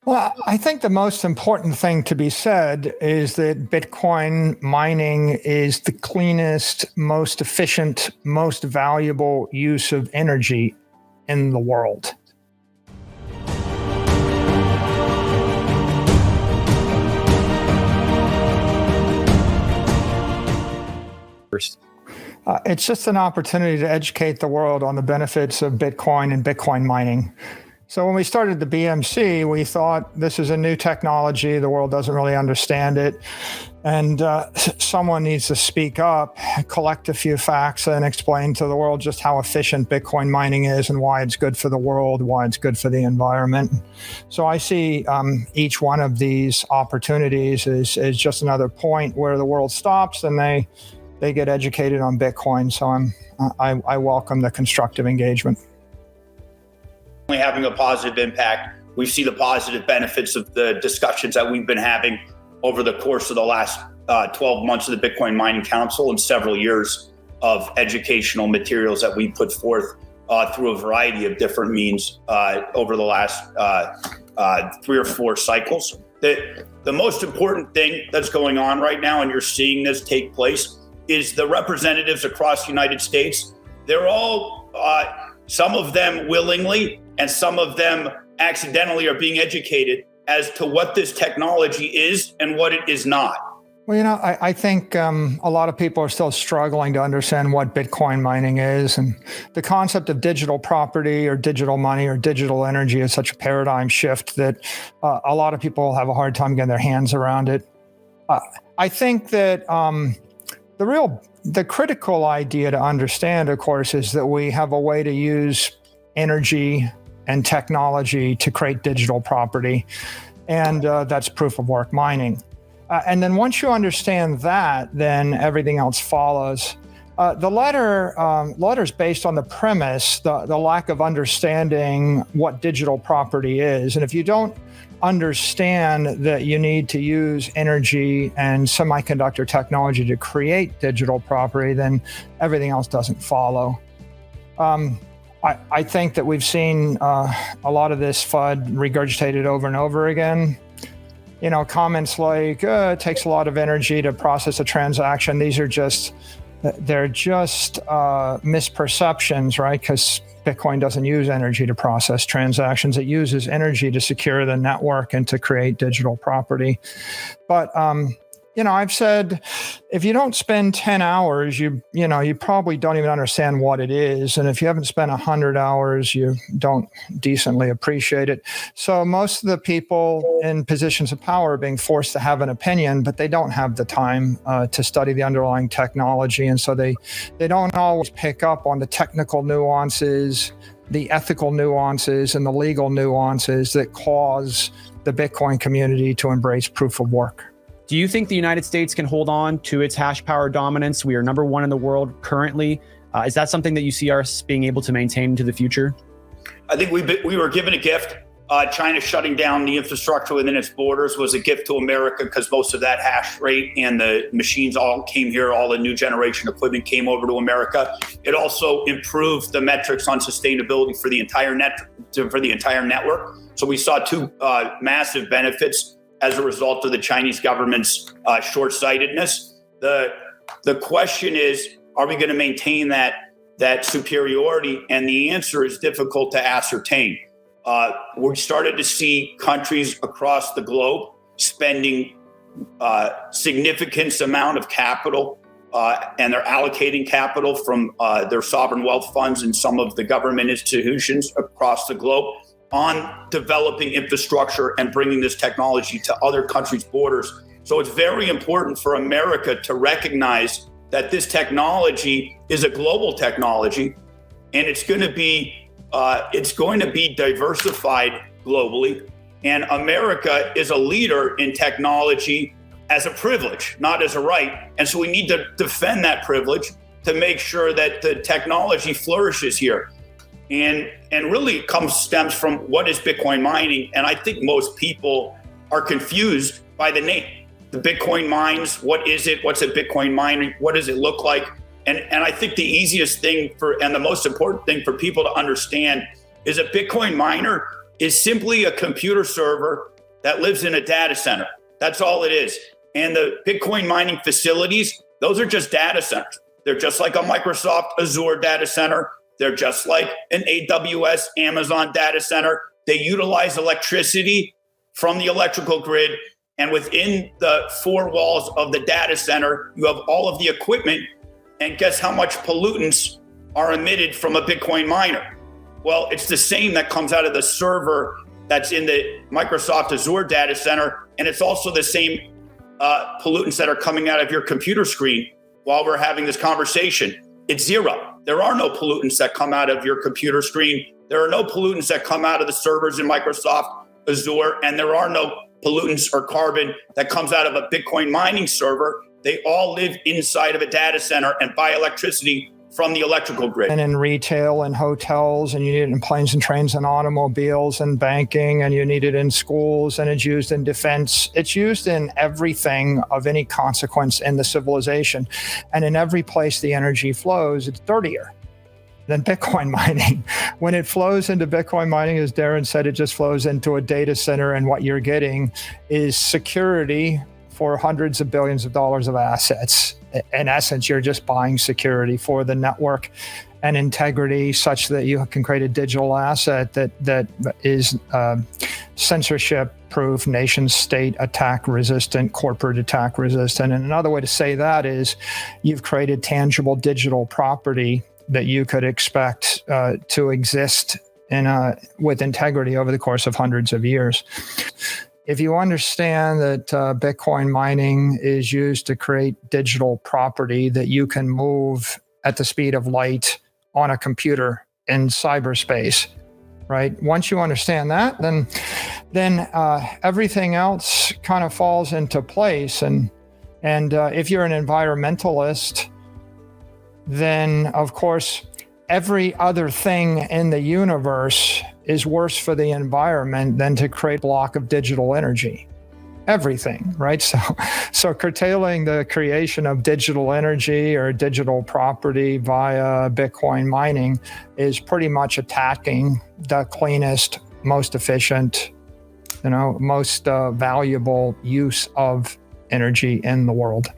Well, I think the most important thing to be said is that Bitcoin mining is the cleanest, most efficient, most valuable use of energy in the world. It's just an opportunity to educate the world on the benefits of Bitcoin and Bitcoin mining. So when we started the BMC, we thought this is a new technology. The world doesn't really understand it. And someone needs to speak up, collect a few facts, and explain to the world just how efficient Bitcoin mining is and why it's good for the world, why it's good for the environment. So I see each one of these opportunities as just another point where the world stops and they get educated on Bitcoin. So I welcome the constructive engagement. Having a positive impact. We see the positive benefits of the discussions that we've been having over the course of the last 12 months of the Bitcoin Mining Council and several years of educational materials that we put forth through a variety of different means over the last 3 or 4 cycles. The most important thing that's going on right now, and you're seeing this take place, is the representatives across the United States. They're all, some of them willingly, and some of them accidentally are being educated as to what this technology is and what it is not. Well, I think a lot of people are still struggling to understand what Bitcoin mining is. And the concept of digital property or digital money or digital energy is such a paradigm shift that a lot of people have a hard time getting their hands around it. I think that the critical idea to understand, of course, is that we have a way to use energy and technology to create digital property. And that's proof of work mining. And then once you understand that, then everything else follows. The letter's based on the premise, the lack of understanding what digital property is. And if you don't understand that you need to use energy and semiconductor technology to create digital property, then everything else doesn't follow. I think that we've seen a lot of this FUD regurgitated over and over again. Comments like, it takes a lot of energy to process a transaction. They're just misperceptions, right? Because Bitcoin doesn't use energy to process transactions. It uses energy to secure the network and to create digital property. But I've said, if you don't spend 10 hours, you probably don't even understand what it is. And if you haven't spent 100 hours, you don't decently appreciate it. So most of the people in positions of power are being forced to have an opinion, but they don't have the time to study the underlying technology. And so they don't always pick up on the technical nuances, the ethical nuances, and the legal nuances that cause the Bitcoin community to embrace proof of work. Do you think the United States can hold on to its hash power dominance? We are number 1 in the world currently. Is that something that you see us being able to maintain into the future? I think we were given a gift. China shutting down the infrastructure within its borders was a gift to America because most of that hash rate and the machines all came here. All the new generation equipment came over to America. It also improved the metrics on sustainability for the entire network. So we saw 2 massive benefits as a result of the Chinese government's short-sightedness. The question is, are we going to maintain that superiority? And the answer is difficult to ascertain. We started to see countries across the globe spending significant amount of capital, and they're allocating capital from their sovereign wealth funds and some of the government institutions across the globe on developing infrastructure and bringing this technology to other countries' borders. So it's very important for America to recognize that this technology is a global technology, and it's going to be diversified globally. And America is a leader in technology as a privilege, not as a right. And so we need to defend that privilege to make sure that the technology flourishes here. And really stems from what is Bitcoin mining. And I think most people are confused by the name. The Bitcoin mines, what is it? What's a Bitcoin mine? What does it look like? And I think the easiest thing and the most important thing for people to understand is a Bitcoin miner is simply a computer server that lives in a data center. That's all it is. And the Bitcoin mining facilities, those are just data centers. They're just like a Microsoft Azure data center. They're just like an AWS Amazon data center. They utilize electricity from the electrical grid. And within the four walls of the data center, you have all of the equipment. And guess how much pollutants are emitted from a Bitcoin miner? Well, it's the same that comes out of the server that's in the Microsoft Azure data center. And it's also the same pollutants that are coming out of your computer screen while we're having this conversation. It's zero. There are no pollutants that come out of your computer screen. There are no pollutants that come out of the servers in Microsoft Azure, and there are no pollutants or carbon that comes out of a Bitcoin mining server. They all live inside of a data center and buy electricity from the electrical grid. And in retail and hotels, and you need it in planes and trains and automobiles and banking, and you need it in schools, and it's used in defense. It's used in everything of any consequence in the civilization. And in every place the energy flows, it's dirtier than Bitcoin mining. When it flows into Bitcoin mining, as Darin said, it just flows into a data center, and what you're getting is security for hundreds of billions of dollars of assets. In essence, you're just buying security for the network and integrity such that you can create a digital asset that is censorship proof, nation state attack resistant, corporate attack resistant. And another way to say that is you've created tangible digital property that you could expect to exist with integrity over the course of hundreds of years. If you understand that Bitcoin mining is used to create digital property that you can move at the speed of light on a computer in cyberspace, right? Once you understand that, then everything else kind of falls into place. And if you're an environmentalist, then of course every other thing in the universe is worse for the environment than to create a block of digital energy. Everything, right? So curtailing the creation of digital energy or digital property via Bitcoin mining is pretty much attacking the cleanest, most efficient, most valuable use of energy in the world.